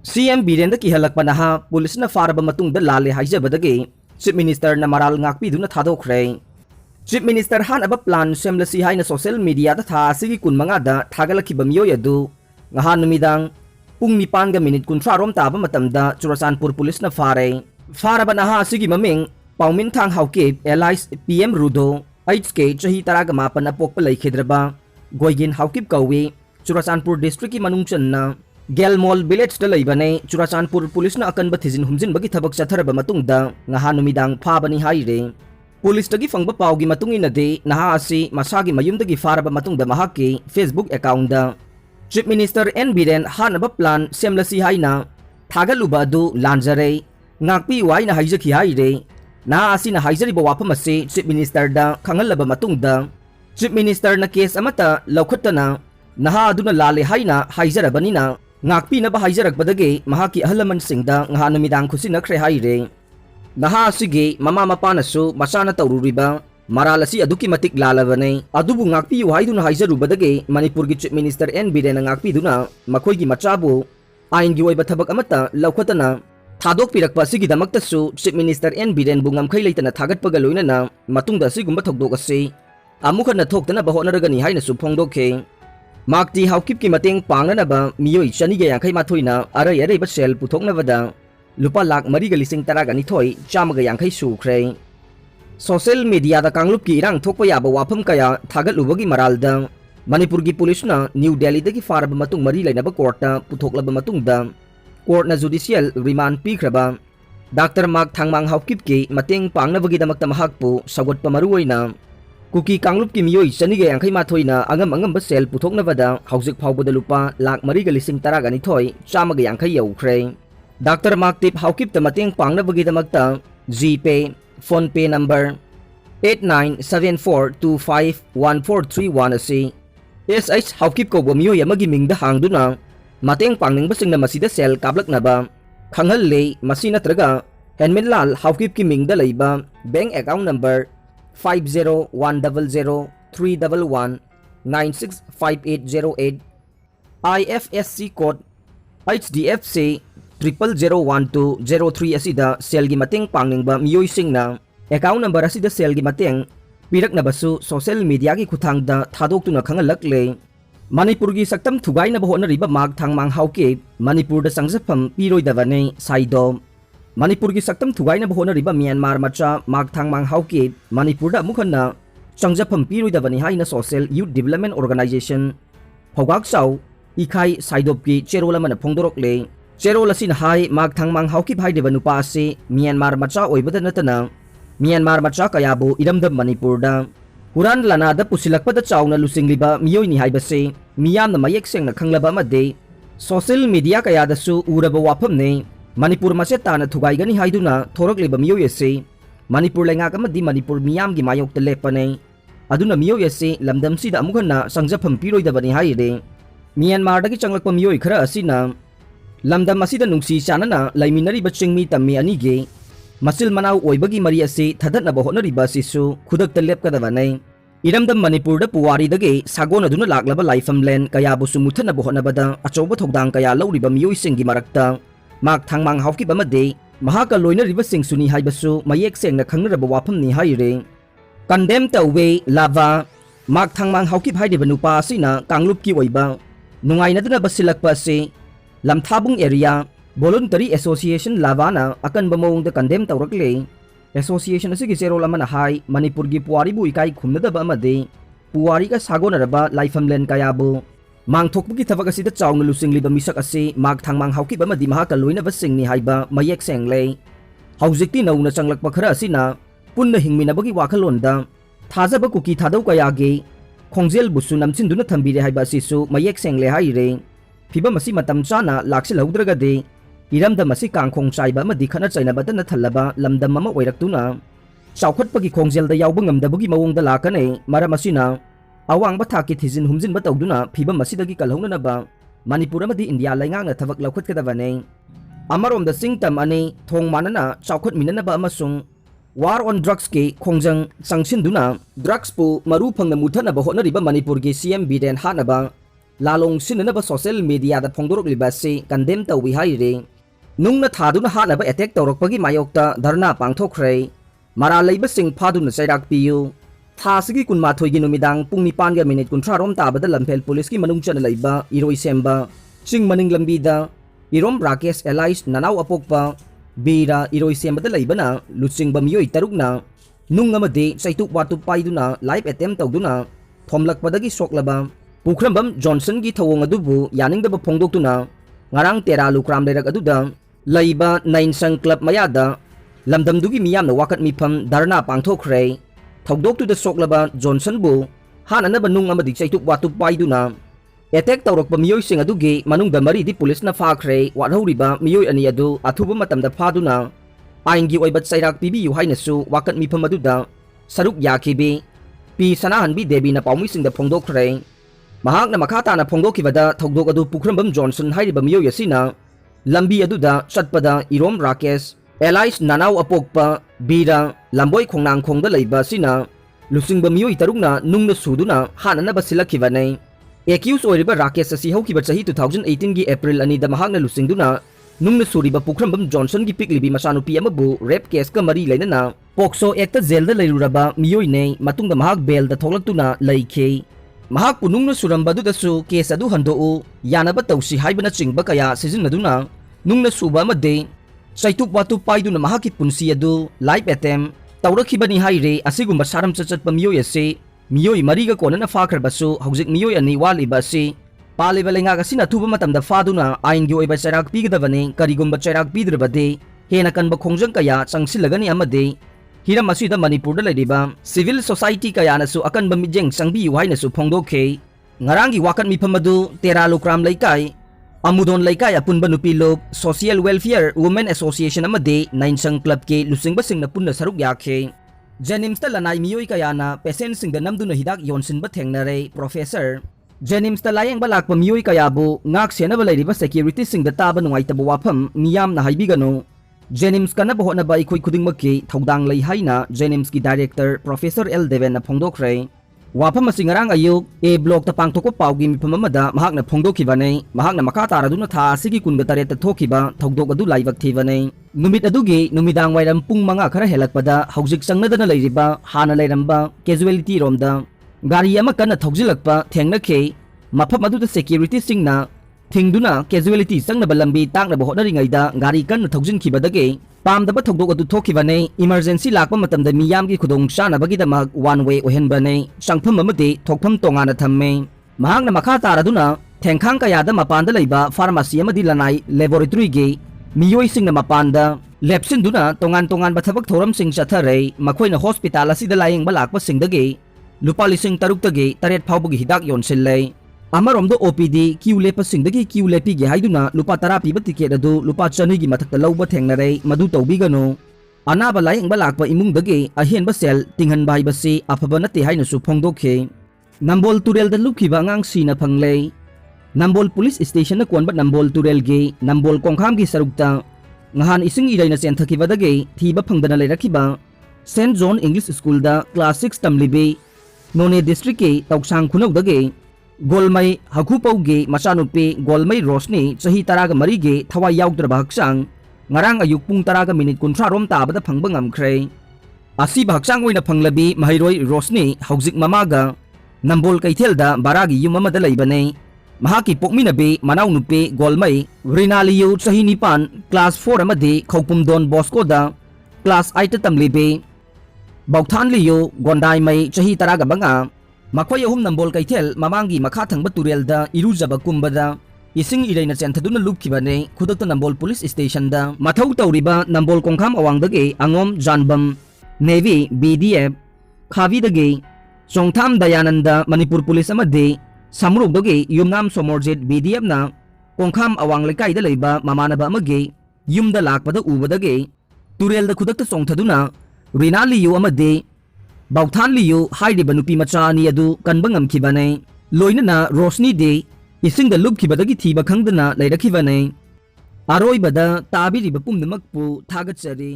CM Biren da Kihallakpa Naha pulis na Faraba Matungda Lalle Haijabadagi Chief Minister na Maral Ngakpiduna thadokre. Chief Minister han aba plan semlasi haina social media da tha sigi kun manga da thagalakhiba miyoy adu ngahan numidang pung 9 kuntra rom taba matamda Churasanpur pulis na fare. Faraba Naha sigi maming Paumin thang hauke Allies PM Rudo HK chahi taraga mapan na pokpa laikhidraba Goygin haukip kawi Churasanpur district ki manungchan na Gelmol village da laibane Churasanpur pulis na akan bathizin humjin bagi thabak chatharaba matungda ngahan numidang phabani haire. Pulis tagi fangba pawgi matungin na de Naha asi masagi mayumdagi Faraba matungda mahaki Facebook account da. Chief Minister N. Biren hanaba plan semlasi haina thagaluba adu lanjare ngakpi wai na haijaki haire. Naha asi na haijari ba wapam asi Chief Minister da khangalaba matungda Chief Minister na case amata laukhattana Naha aduna Lalle haina haijarabani na ngakpi na ba haijarakbadagi mahaki ahalaman singda ngahan numidang khusinakre haire. Naha asigi mama mapanasu masana taururiba Maral asi aduki matik lalabane adubu ngakpi haiduna haijarubadagi Manipur gi Chief Minister N. Biren ngakpiduna makoigi machabu ain gi oiba thabak amata laukhatana thadok pirakpa asigi damaktasu Chief Minister N. Biren bu ngamkhai leitana thagatpaga loinana matungda asigumba thokdok asi amukhana thoktana ba honaragani haina su phongdokhe. Makti haukip ki mateng pangnanaba miyoi chanige yankhai mathoina arai arai ba sel puthoknabada lupa lak mariga lising taragani thoi chamaga yankhai sukhre. Social media da kanglup ki irang thokpa yaba wafam kaya thagalubagi Maralda Manipur gi police na New Delhi dagi Faraba matung mari lainaba court na puthoklaba matungda court na judicial remand pikraba Dr. Mak Thangmang haukip ki mateng pangnabagi damakta mahakpu sagot pamaruoina Kuki kanglup ki miyoi chanige yankhai mathoina angam ba sel puthoknabada haujik phawbada lupa lak mariga lising taragani thoi chamaga yankhai yaukhre. Dr. Mak tip haukip ta mateng pangnabagi damakta GPay phone pay number 8974251431 asi SH haukip ko miyoy amagi mingda hangduna mateng pangning basing na masida sel kablaknaba khanghalle masina traga Henmenlal haukip ki mingda leiba bank account number 50103111965808 IFSC code HDFC 001203 asida selgi mateng pangningba miyoy singna account number asida selgi mateng piraknabasu social media ki khuthangda thadoktuna khangalakle. Manipur gi saktam thugaina ba honariba Mak Thangmang hauke Manipur da sangjapam piroidabane saido Manipur gi saktam thugaina ba honariba Myanmar macha Mak Thangmang hauke Manipur da mukhanna sangjapam piroidabani haina social youth development organization phogak sau ikhai saidop ki cherola mana phongdorokle. Cherol asin hai Mak Thangmang haukip haideba nupa ase Myanmar macha oibada natana Myanmar macha kayabu iramdam Manipur da Huran lana da pusilakpada chauna lusingliba miyoy ni haibase miyamna mayek sengna khanglaba amade social media kayada su uraba wafamne Manipur maseta na thugaigani haiduna thorakleba miyoy ase Manipur lengak amadi Manipur miyamgi mayokta lepane aduna miyoy ase lamdamsida amukhanna sangjapam piroidabani haire. Myanmar dagi changlakpa miyoy khara asina lamdam asida nungsi chanana laiminariba chingmi tammi anige masil manau oibagi mari ase thadatnaba honariba asisu khudakta lepkadabane. Iramdam Manipur da puwari dagi sagona duna laklaba laifam len kayabu sumuthanaba honabada achoba thokdang kaya lauriba miyoy singi marakta Mak Thangmang haukip amade mahaka loinariba singsuni haibasu mayek sengna khangnaraba wafamni haire. Condemn tawwe lava Mak Thangmang haukip haideba nupa asina kanglup ki oiba nungainaduna basilakpa ase Lamthabung area Voluntary Association Lavana akan bamong da condemn tawrakle. Association asigi zero lamana hai Manipur gi puwari bu ikai khumnadaba amade puwari ka sagonaraba laifamlen kayabu mangthokpugi thabak asida chawna lusingliba misak ase Mak Thangmang haukip amadi mahaka loinaba singni haiba mayek sengle. Haujikti nauna changlakpa khara asina punna hingminabagi wakhalonda thajaba kuki thadau kayage khongjel busu namchinduna thambire haiba asisu mayek sengle haire. Fiba masi matam chana laksil haudragade iramdam asi kangkhong chaiba amadi khana chainabadana thallaba lamdam ama oiraktuna chawkhatpagi khongjelda yawba ngamdabagi mawongda lakane maram asina awangba thaki thijin humjinba tawduna fiba masidagi kalhaunanaba Manipur amadi India laingangna thabak laukhatkadabane. Amaromda singtam ani thong manana chawkhat minanaba amasung war on drugs ke khongjang sangchinduna drugs pu maru phangna muthanaba honariba Manipur ge CM Biren hanaba lalong sinanaba social media da phongdorokliba si condemn tawbi haire nungna thaduna hanaba attack tawrokpagi mayokta dharna pangthokre Maral leiba sing phaduna chairak piyu thasigi kunmathoi gi numidang pung 9 ga minute 13 rom tabada lampel police ki manung chana leiba iroi semba sing maning lambi da irom Rakesh Elias nanaw apokpa bira iroi semba da leibana luching bamiyoi tarukna nung amade chaituk watu paiduna live attempt tawduna thomlakpadagi soklaba Pukrambam Johnson gi thawong adubu yaningdaba phongdoktuna ngarang tera lukram lerak aduda leiba Nainsang Club mayada lamdamdugi miyamna wakat mifam dharna pangthokre thawdoktuda soklaba Johnson bu hananaba nung amadi chaituk watu paiduna attack tawrokpa miyoi sing adugi manungda mari di police na fakhre wathoriba miyoi ani adu athuba matamda phaduna aingi oibat chairak pibiyu hainasu wakat mifam aduda saruk yakhibi pi sanahanbi debi na paumi singda phongdokre mahak na makata na phongdokibada thawdok adu Pukrambam Johnson hairiba miyoi asina lambi aduda chatpada irom Rakesh Elias nanaw apokpa bira lamboi khongnang khongda leiba sina lusingba miyoi tarukna nungna suduna hananaba silakhibanai accused oiriba Rakesh asi haukiba chahi 2018 gi April ani da mahakna lusingduna nungna suriba Pukrambam Johnson gi piklibi masanupi amabu rape case ka mari leinana Pokso Act jail da leiruraba miyoi nei matungda mahak bail da tholaktuna leikhe mahak punungna suramba dudasu case adu handou yanaba tawsi haibana chingba kaya sizinaduna nungna suba amade chaituk watu paiduna mahaki punsi adu live attempt tawrakhibani haire asigumba saram chachatpa miyoi ase miyoi mariga konana fakharbasu hojik miyoi ani waliba ase paliba lenga gasina thuba matamda faduna ain gi oiba chairak pigdabani karigumba chairak pidrabade hena kanba khongjang kaya changsilagani amade hiram asida Manipur da leiriba civil society kaya nasu akanba mijeng sangbi hainasu phongdokhe ngarangi wakat mifam adu tera lukram leikai Amudon Laikay apunba nupilop Social Welfare Women Association amade Nainsang Club ke lusingba singna punna saruk yakhe Jenims ta lanai miyoi kaya na patient singda namduna hidak yonsinba thengnare Professor Jenims ta layeng balakpa miyoi kaya bu ngak senaba leiriba security singda taba nungaitaba wafam miyam na haibigano Jenims kanaba hotnaba ikoi khudingmakki thaudang lei haina Jenims ki director Professor L Deven na phongdokre wafam asing ngarang ayuk A block ta pangthokpa paugi mifam amada mahakna phongdokhibane mahakna makha taraduna tha asigi kunga tareta thokiba thawdok adu laibak thibane numit adugi numidang wairam pung manga khara helakpada hojik sangnadana leiriba hana leiramba casualty romda gari ama kana thawjilakpa thengnakhe mafam aduda security singna thingduna casualty sangnaba lambi taknaba hotnaringaida gari kanna thawjinkhibadage pamdaba thawdok adu thokhibane emergency lakpa matamda miyamgi khudong chanabagidamag one way ohenbane changpham amade thokpham tongana thamme mahakna makha taraduna thengkhang kayada mapanda leiba pharmacy amadi lanai laboratory ge miyoi singna mapanda lepsinduna tongan ba thabak thoram sing chathare makoina hospital asida layeng balakpa singdage lupa lising taruk tage taret phawbagi hidak yonsillei Amaromdo OPD queue lepa singdagi queue lepi ge haiduna lupa tara piba ticket adu lupa chani gi mathakta lawba thengnare madu tawbigano anaba layeng balakpa imungdagi ahenba sel tinghan bai basi afaba nate haina su phongdokhe Nambol Turel da lukhiba ngang sina phanglei Nambol police station na konba Nambol Turel ge Nambol kongkham gi sarukta ngahan ising iraina senthakibadage thiba phangdana leirakhiba St John English School da class 6 tamlibe None district ke tauksang khunawdage Golmai Hakupauge Masanupe Golmai Rosni Sahi Taraga Marige Thawai Yaugdraba Haksang Ngarang ayuk pung taraga minute 13 rom tabada phangba ngamkhre Asiba haksang oina phanglabi Mahairoi Rosni hauzik mamaga Nambol Kaithelda Baragi yum amada leibane Mahaki pokminabe manaw nupe Golmai Rinaliyo Sahi Nipan class 4 amade Khawpum Don Bosco da class 8 tamlibe Bauthan liyo Gondai Mai Sahi Taraga banga Makoy ahum Nambol Kaithel mamangi makha thangba turelda irujaba kumbada ising iraina chenthaduna lupkhibane khudakta Nambol police station da mathau tawriba Nambol kongkham awangdage angom janbam Navy BDF khavidage Songtham Dayananda Manipur police amade samrugdage yumnam somorjet BDF na kongkham awang lekaida leiba mamanaba amage yumda lakpada ubadage turelda khudakta songthaduna Rinaliyo amade Bauthan liyo hairiba nupi macha ani adu kanba ngamkhibane loinana Rosni de isingda lupkhibadagi thiba khangdana leirakibane aroibada tabiriba pumnamakpu thagatsari